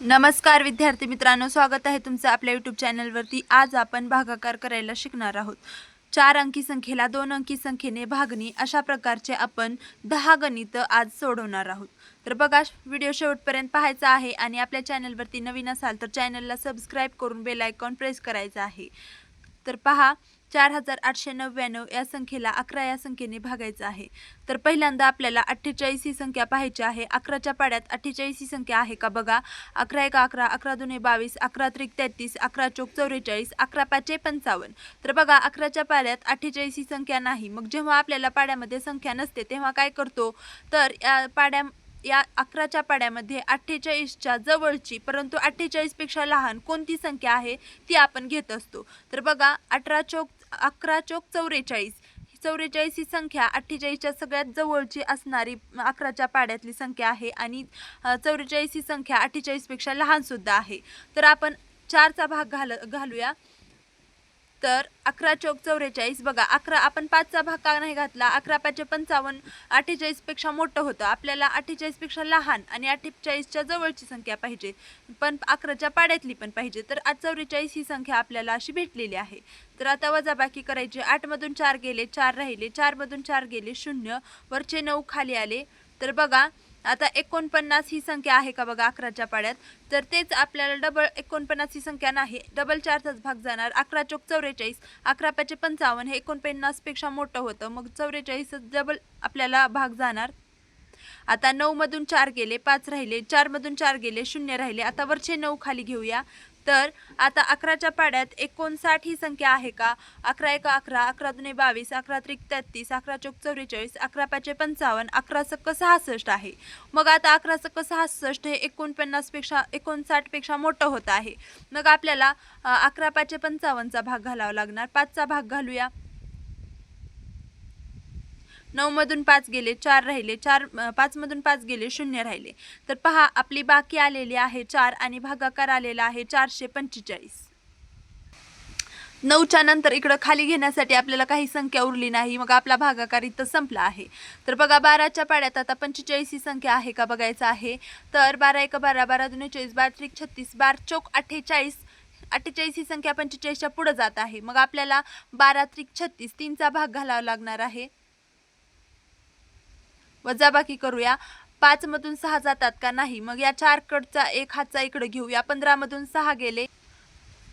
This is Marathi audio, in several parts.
नमस्कार विद्यार्थी मित्रांनो, स्वागत आहे तुमचं आपल्या यूट्यूब चॅनलवरती। आज आपण भागाकार करायला शिकणार आहोत। 4 अंकी संख्येला 2 अंकी संख्येने भागणी अशा प्रकारचे आपण 10 गणित आज सोडवणार आहोत। तर बघा, व्हिडिओ शेवटपर्यंत पाहायचा आहे आणि आपल्या चॅनलवरती नवीन असाल तर चॅनलला सबस्क्राइब करून बेल आयकॉन प्रेस करायचा आहे। तर पहा, 4899 या संख्येला 11 या संख्येने भागायचं आहे। तर पहिल्यांदा आपल्याला 48 ही संख्या पाहायची आहे। 11च्या पाड्यात 48 ही संख्या आहे का बघा। 11 1 11, 11 2 22, 11 3 33, 11 4 44, 11 5 55। तर बघा, 11च्या पाड्यात 48 ही संख्या नाही। मग जेव्हा आपल्याला पाड्यामध्ये संख्या नसते तेव्हा काय करतो, तर या 11च्या पाड्यामध्ये 48च्या जवळची परंतु 48 पेक्षा लहान कोणती संख्या आहे ती आपण घेत असतो। तर बघा, 11 चौक 44, 44 ही संख्या 48च्या सगळ्यात जवळची असणारी 11च्या पाड्यातली संख्या आहे आणि 44 ही संख्या 48 पेक्षा लहान सुद्धा आहे। तर आपण 4चा भाग घालूया। तर 11 चौक 44, बघा 11 आपण 5चा भाग का नाही घातला, 11 5 55, 48 पेक्षा मोठं होतं। आपल्याला 48 पेक्षा लहान आणि 48च्या जवळची संख्या पाहिजे, पण 11च्या पाड्यातली पण पाहिजे। तर 44 ही संख्या आपल्याला अशी भेटलेली आहे। तर आता वजाबाकी करायची। 8 मधून 4 गेले, 4 राहिले, 4 मधून 4 गेले 0, वरचे 9 खाली आले। तर बघा, आता 49 ही संख्या आहे का बघा 11च्या पाड्यात। तर तेच आपल्याला डबल 49 ही संख्या नाही, डबल 4चाच भाग जाणार। 11 चौक 44, 11 5 55 हे 49 पेक्षा मोठं होतं, मग 44 डबल आपल्याला भाग जाणार। आता 9 मधून 4 गेले, 5 राहिले, 4 मधून 4 गेले 0 राहिले। आता वरचे 9 खाली घेऊया। तर आता 11च्या पाड्यात 59 ही संख्या आहे का। 11 1 11, 11 2 22, 11 3 33, 11 चौक 44, 11 5 55, 11 सक्क 66 आहे। मग आता 11 सक्क 66 हे 59 पेक्षा मोठं होत आहे। मग आपल्याला 11 5 55चा भाग घालावा लागणार। 5चा भाग घालूया। 9 मधून 5 गेले, 4 राहिले, 5 मधून 5 गेले 0 राहिले। तर पहा, आपली बाकी आलेली आहे 4 आणि भागाकार आलेला आहे 445। 9च्या नंतर इकडं खाली घेण्यासाठी आपल्याला काही संख्या उरली नाही, मग आपला भागाकार इथं संपला आहे। तर बघा, 12च्या पाड्यात आता 45 ही संख्या आहे का बघायचं आहे। तर 12 1 12, 12 2 24, 12 3 36, 12 चौक 48, 48 ही संख्या 45च्या पुढे जात आहे। मग आपल्याला 12 3 36 3चा भाग घालावा लागणार आहे। वजाबाकी करूया। 5 मधून 6 जातात का नाही, मग या 4 कडचा 1 हातचा इकडे घेऊया। 15 मधून 6 गेले,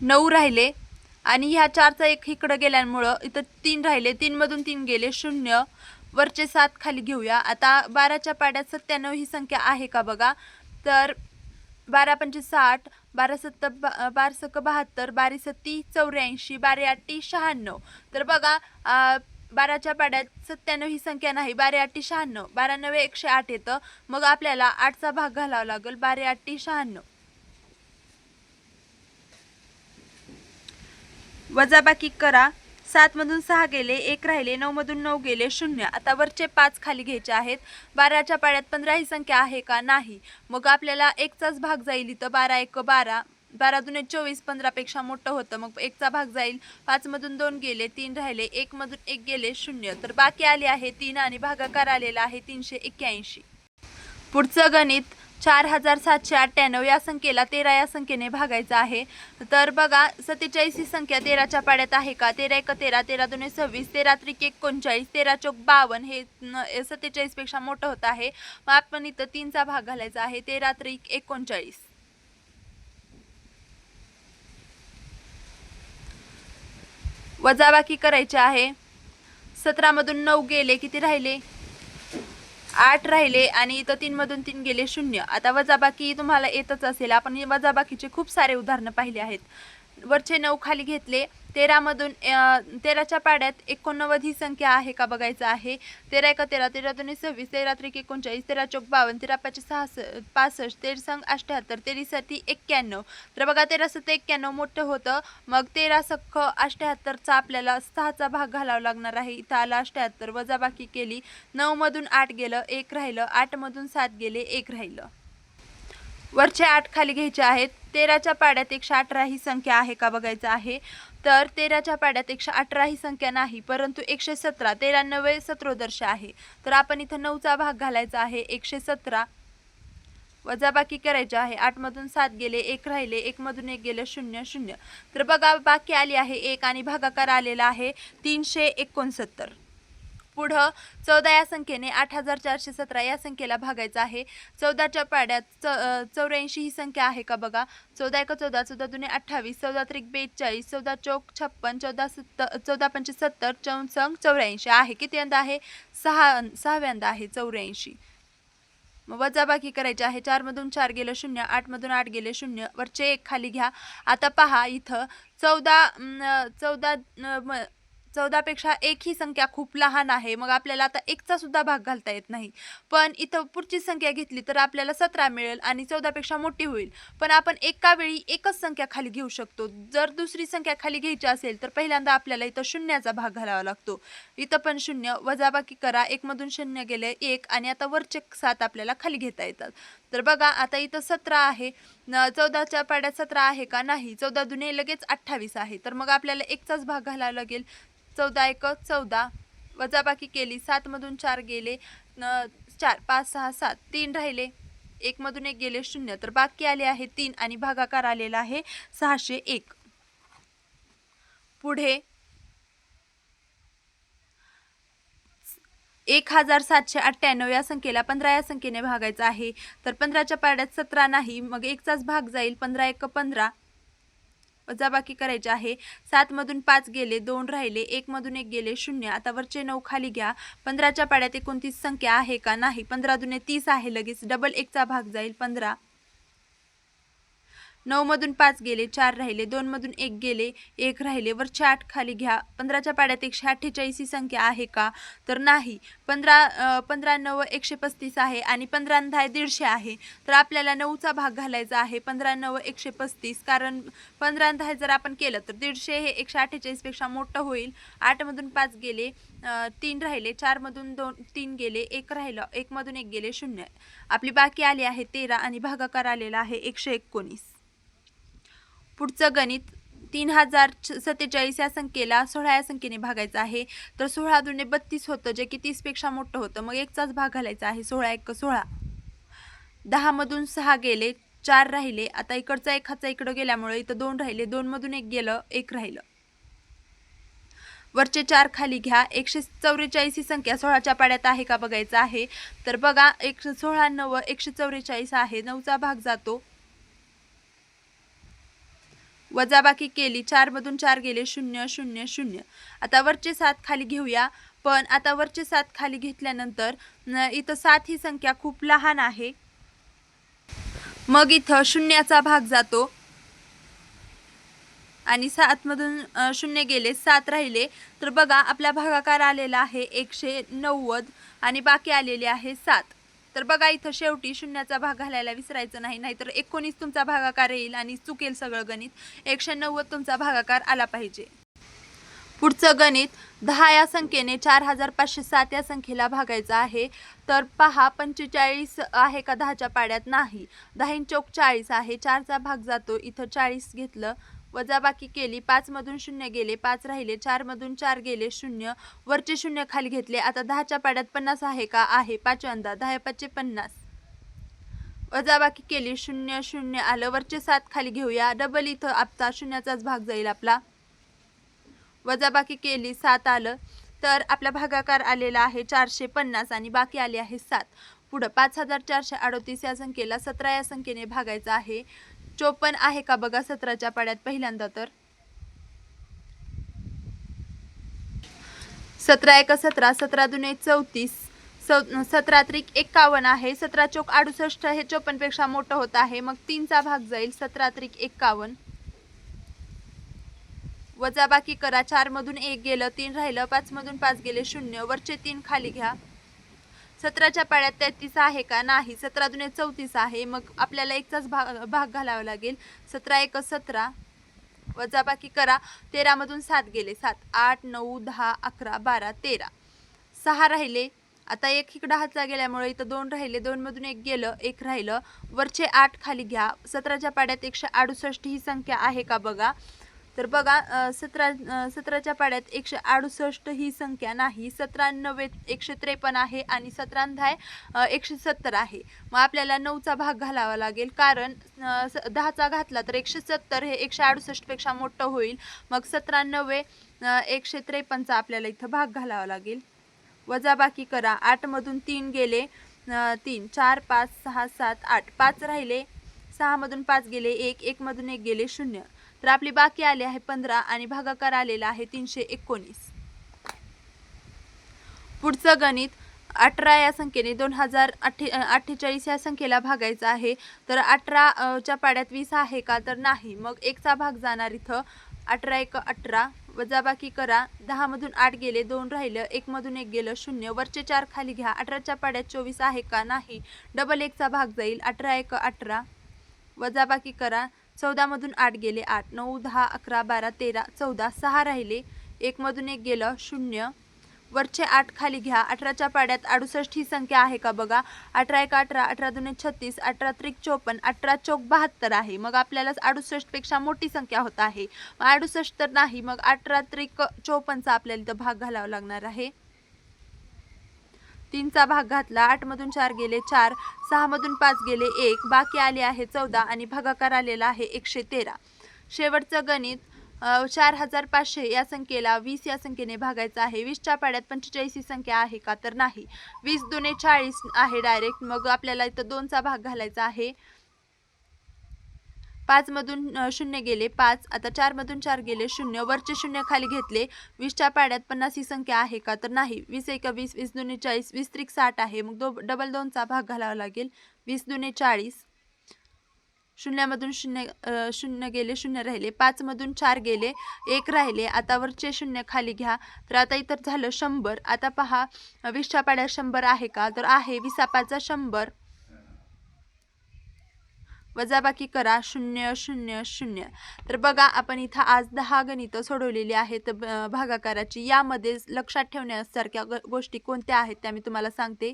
9 राहिले आणि ह्या 4चा 1 इकडे गेल्यामुळं इथं 3 राहिले, 3 मधून 3 गेले 0, वरचे 7 खाली घेऊया। आता 12च्या पाड्यात 97 ही संख्या आहे का बघा। तर 12 पंचे 60, 12 सत्त 12 सक 72, 12 सत्ती 84, 12 आठी 96। तर बघा, 12च्या पाड्यात 97 ही संख्या नाही, 12 आठी 96, 12 9 108 येतं। मग आपल्याला 8चा भाग घालावा लागेल, 12 आठी 96। वजाबाकी करा। 7 मधून 6 गेले, 1 राहिले, 9 मधून 9 गेले 0। आता वरचे 5 खाली घ्यायचे आहेत। 12च्या पाड्यात 15 ही संख्या आहे का नाही, मग आपल्याला 1चाच भाग जाईल इथं। 12 1 12, 12 2 24, 15 पेक्षा मोठं होतं, मग 1चा भाग जाईल। 5 मधून 2 गेले, 3 राहिले, 1 मधून 1 गेले 0। तर बाकी आले आहे 3 आणि भागाकार आलेला आहे 381। पुढचं गणित 4798 या संख्येला 13 या संख्येने भागायचं आहे। तर बघा, 47 ही संख्या 13च्या पाड्यात आहे का। 13 1 13, 13 2 26, 13 3 39, 13 चौक 52 हे 47 पेक्षा मोठं होत आहे। मग आपण इथं 3चा भाग घालायचा आहे। 13 3 39। वजाबाकी करायची आहे। 17 मधून 9 गेले, किती राहिले, 8 राहिले आणि इथं 3 मधून 3 गेले 0। आता वजाबाकी तुम्हाला येतच असेल, आपण वजाबाकीचे खूप सारे उदाहरणं पाहिले आहेत। वरचे 9 खाली घेतले। 13 मधून 13च्या पाड्यात 89 ही संख्या आहे का बघायचं आहे। 13 1 13, 13 2 26, 13 3 39, 13 चौक 52, 13 5 65, 13 संग 78, 13 साठी 91। तर बघा, 13 7 91 मोठं होतं, मग 13 सख्ख 78चा आपल्याला 6चा भाग घालावा लागणार आहे। इथं आला 78, वजाबाकी केली। 9 मधून 8 गेलं, 1 राहिलं, 8 मधून 7 गेले, 1 राहिलं। वरचे 8 खाली घ्यायचे आहेत। 13च्या पाड्यात 118 ही संख्या आहे का बघायचं आहे। तर 13च्या पाड्यात 118 ही संख्या नाही, परंतु 117, 13 9 17 आहे। तर आपण इथं 9चा भाग घालायचा आहे 117। वजाबाकी करायची आहे. 8 मधून 7 गेले, 1 राहिले, 1 मधून 1 गेले 0 0. तर बघा बाकी आली आहे 1 आणि भागाकार आलेला आहे 369. पुढं 14 या संख्येने 8417 या संख्येला भागायचं आहे. 14च्या पाड्यात 84 ही संख्या आहे का बघा. 14 एक 14, 14 दुने 28, 14 त्रिक 42, 14 चौक 56, 14 पंचे 70, 14 84 आहे. किती अंदा आहे? 6व्यांदा आहे 84. मग वजाबाकी करायची आहे. 4 मधून 4 गेलं 0, 8 मधून 8 गेले 0, वरचे 1 खाली घ्या. आता पहा इथं 14 पेक्षा 1 ही संख्या खूप लहान आहे. मग आपल्याला आता 1चा सुद्धा भाग घालता येत नाही. पण इथं पुढची संख्या घेतली तर आपल्याला 17 मिळेल आणि 14 पेक्षा मोठी होईल. पण आपण एका वेळी एकच संख्या खाली घेऊ शकतो. जर दुसरी संख्या खाली घ्यायची असेल तर पहिल्यांदा आपल्याला इथं शून्याचा भाग घालावा लागतो. इथं पण 0, वजाबाकी करा. 1 मधून 0 गेले 1 आणि आता वरचे 7 आपल्याला खाली घेता येतात. तर बघा आता इथं 17 आहे. 14च्या पाड्यात 17 आहे का? नाही. 14 दुने लगेच 28 आहे. तर मग आपल्याला 1चाच भाग घालावा लागेल. 14 एक 14, वजाबाकी केली. 7 मधून 4 गेले 4, 5 6 7, 3 राहिले, 1 मधून 1 गेले 0. तर बाकी आले आहे 3 आणि भागाकार आलेला आहे 601. पुढे 1798 या संख्येला 15 या संख्येने भागायचं आहे. तर 15च्या पाड्यात 17 नाही, मग 1चाच भाग जाईल. 15 एक 15, वजाबाकी करायची आहे. 7 मधून 5 गेले 2 राहिले, 1 मधून 1 गेले 0. आता वरचे 9 खाली घ्या. 15च्या पाड्यात 29 संख्या आहे का? नाही. 15 दुने 30 आहे. लगेच डबल 1चा भाग जाईल 15. 9 मधून 5 गेले 4 राहिले, 2 मधून 1 गेले 1 राहिले, वरचे 8 खाली घ्या. 15च्या पाड्यात 148 ही संख्या आहे का? तर नाही. 15 9 135 आहे आणि 15 10 150 आहे. तर आपल्याला 9चा भाग घालायचा आहे. 15 9 135, कारण 15 10 जर आपण केलं तर 150 हे 148 पेक्षा मोठं होईल. 8 मधून 5 गेले 3 राहिले, 4 मधून 3 गेले 1 राहिलं, 1 मधून 1 गेले 0. आपली बाकी आली आहे 13 आणि भागाकार आलेला आहे 119. पुढचं गणित 3047 या संख्येला 16 या संख्येने भागायचं आहे. तर 16 दुने 32 होतं, जे की 30 पेक्षा मोठं होतं. मग 1चाच भाग घालायचा आहे. 16 एक 16. 10 मधून 6 गेले 4 राहिले. आता इकडचा 1 हातचा इकडं गेल्यामुळे इथं 2 राहिले, 2 मधून 1 गेलं 1 राहिलं, वरचे 4 खाली घ्या. 144 ही संख्या 16च्या पाड्यात आहे का बघायचं आहे. तर बघा 16 9 144 आहे. 9चा भाग जातो. वजाबाकी केली. 4 मधून 4 गेले 0 0 0. आता वरचे 7 खाली घेऊया. पण आता वरचे 7 खाली घेतल्यानंतर इथं 7 ही संख्या खूप लहान आहे. मग इथं शून्याचा भाग जातो आणि 7 मधून 0 गेले 7 राहिले. तर बघा आपला भागाकार आलेला आहे 190 आणि बाकी आलेले आहे 7. तर बघा इथं शेवटी शून्याचा भाग घालायला विसरायचं नाही, नाहीतर 19 तुमचा भागाकार येईल आणि चुकेल सगळं गणित. 190 तुमचा भागाकार आला पाहिजे. पुढचं गणित 10 या संख्येने 4507 या संख्येला भागायचं आहे. तर पहा 45 आहे का 10च्या पाड्यात? नाही. 10 चौक 40 आहे. 4चा भाग जातो. इथं 40 घेतलं, वजाबाकी केली. 5 मधून 0 गेले 5 राहिले, 4 मधून 4 गेले 0, वरचे 0 खाली घेतले. आता 10च्या पाड्यात 50 आहे का? आहे. 5व्यांदा 10 5 50, वजाबाकी केली. 0 0 आलं, वरचे 7 खाली घेऊया. डबल इथं आपला शून्याचाच भाग जाईल आपला. वजाबाकी केली 7 आलं. तर आपला भागाकार आलेला आहे 450 आणि बाकी आले आहे 7. पुढं 5438 या संख्येला 17 या संख्येने भागायचं आहे. 54 आहे का बघा 17च्या पाड्यात पहिल्यांदा. तर 17 एक 17, 17 दुने 34, 17 त्रिक 51 आहे. 17 चौक 68 हे 54 पेक्षा मोठं होत आहे. मग 3चा भाग जाईल. 17 त्रिक 51, वजाबाकी करा. 4 मधून 1 गेलं 3 राहिलं, 5 मधून 5 गेले 0, वरचे 3 खाली घ्या. 17च्या पाड्यात 33 आहे का? नाही. 17 दुने 34 आहे. मग आपल्याला 1चाच भाग घालावा लागेल. 17 एक 17, वजाबाकी करा. 13 मधून 7 गेले 7, 8 9 10 11 12 13, 6 राहिले. आता 1 इकडं हातचा गेल्यामुळे इथं 2 राहिले, 2 मधून 1 गेलं 1 राहिलं, वरचे 8 खाली घ्या. 17च्या पाड्यात 168 ही संख्या आहे का बघा. तर बघा 17च्या पाड्यात 168 ही संख्या नाही, 17 153 आहे आणि 17 170 आहे. मग आपल्याला 9चा भाग घालावा लागेल, कारण 10चा घातला तर 170 हे 168 पेक्षा मोठं होईल. मग 17 153चा आपल्याला इथं भाग घालावा लागेल. वजाबाकी करा. 8 मधून 3 गेले 3 4 5 6 7 8 5 राहिले. 6 मधून 5 गेले 1 1 मधून 1 गेले 0. तर आपली बाकी आली आहे 15 आणि भागाकार आलेला आहे 319. पुढचं गणित 18 या संख्येने 2048 या संख्येला भागायचं आहे. तर 18च्या पाड्यात 20 आहे का, तर नाही. मग 1चा भाग जाणार इथं. 18 1 18. वजाबाकी करा. 10 मधून 8 गेले 2 राहिलं, 1 मधून 1 गेलं 0. वरचे 4 खाली घ्या. 18च्या पाड्यात 24 आहे का, नाही. डबल 1चा भाग जाईल. 18 1 18. वजाबाकी करा. 14 मधून 8 गेले 8 9 10 11 12 13 14. 6 राहिले, 1 मधून 1 गेलं 0. वरचे 8 खाली घ्या. 18च्या पाड्यात 68 ही संख्या आहे का बघा. 18 1 18 18 2 36 18 3 54 18 चौक 72 आहे. मग आपल्याला 68 पेक्षा मोठी संख्या होत आहे. 68 तर नाही. मग 18 3 54चा आपल्याला इथं भाग घालावा लागणार आहे. 3चा भाग घातला. 8 मधून 4 गेले 4, 6 मधून 5 गेले 1, बाकी आले आहे 14 आणि भागाकार आलेला आहे 113. शेवटचं गणित 4500 या संख्येला 20 या संख्येने भागायचं आहे. 20च्या पाड्यात 45 ही संख्या आहे का, तर नाही. 20 दुने 40 आहे डायरेक्ट. मग आपल्याला इथं 2चा भाग घालायचा आहे. 5 मधून 0 गेले 5. आता 4 मधून 4 गेले 0. वरचे 0 खाली घेतले. 20च्या पाड्यात 50 ही संख्या आहे का, तर नाही. 20 1 20 20 2 40 20 3 60 आहे. मग डबल 2चा भाग घालावा लागेल. 20 2 40. 0 मधून 0 गेले 0 राहिले. 5 मधून 4 गेले 1 राहिले. आता वरचे 0 खाली घ्या. तर आता इतर झालं 100. आता पहा 20च्या पाड्यात 100 आहे का, तर आहे. 20 5 100. वजाबाकी करा. 0 0 0. तर बघा आपण इथं आज 10 गणितं सोडवलेली आहेत भागाकाराची. यामध्ये लक्षात ठेवण्यासारख्या गोष्टी कोणत्या आहेत त्या मी तुम्हाला सांगते.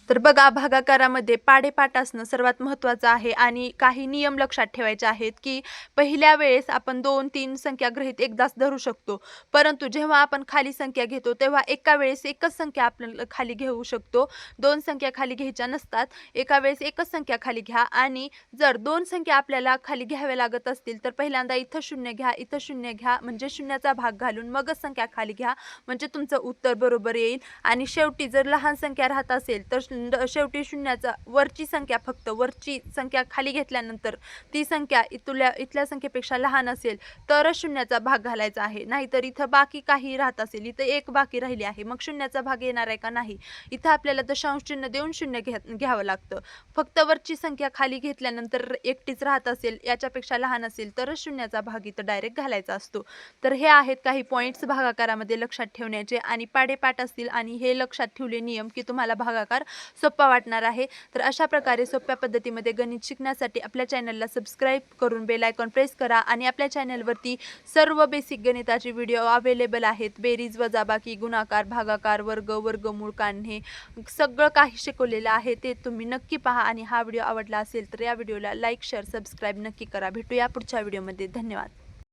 तर बघा भागाकारामध्ये पाढेपाठ असणं सर्वात महत्त्वाचं आहे आणि काही नियम लक्षात ठेवायचे आहेत की पहिल्या वेळेस आपण 2 3 संख्या गृहीत एकदाच धरू शकतो, परंतु जेव्हा आपण खाली संख्या घेतो तेव्हा एका वेळेस एकच संख्या आपण खाली घेऊ शकतो. 2 संख्या खाली घ्यायच्या नसतात. एका वेळेस एकच संख्या खाली घ्या आणि जर 2 संख्या आपल्याला खाली घ्याव्या लागत असतील तर पहिल्यांदा इथं 0 घ्या, इथं 0 घ्या, म्हणजे 0चा भाग घालून मगच संख्या खाली घ्या, म्हणजे तुमचं उत्तर बरोबर येईल. आणि शेवटी जर लहान संख्या राहत असेल तर शेवटी 0चा वरची संख्या, फक्त वरची संख्या खाली घेतल्यानंतर ती संख्या इथल्या संख्येपेक्षा लहान असेल तरच 0चा भाग घालायचा आहे. नाहीतर इथं बाकी काही राहत असेल, इथं 1 बाकी राहिली आहे, मग 0चा भाग येणार आहे का, नाही. इथं आपल्याला दशांश चिन्ह देऊन 0 घ्यावं लागतं. फक्त वरची संख्या खाली घेतल्यानंतर एकटीच राहत असेल, याच्यापेक्षा लहान असेल तरच 0चा भाग इथं डायरेक्ट घालायचा असतो. तर हे आहेत काही पॉईंट्स भागाकारामध्ये लक्षात ठेवण्याचे आणि पाढेपाठ असतील आणि हे लक्षात ठेवले नियम की तुम्हाला भागाकार सोपा वाटणार आहे. तर अशा प्रकारे सोप्या पद्धतीमध्ये गणित शिकण्यासाठी आपल्या चॅनलला सबस्क्राईब करून बेल आयकॉन प्रेस करा आणि आपल्या चॅनलवरती सर्व बेसिक गणिताचे व्हिडिओ अवेलेबल आहेत. बेरीज, वजाबाकी, गुणाकार, भागाकार, वर्ग, वर्गमूळ काढणे, सगळं काही शिकवलेलं आहे. ते तुम्ही नक्की पहा आणि हा व्हिडिओ आवडला असेल तर या व्हिडिओला लाईक शेअर सबस्क्राईब नक्की करा. भेटूया पुढच्या व्हिडिओमध्ये. धन्यवाद.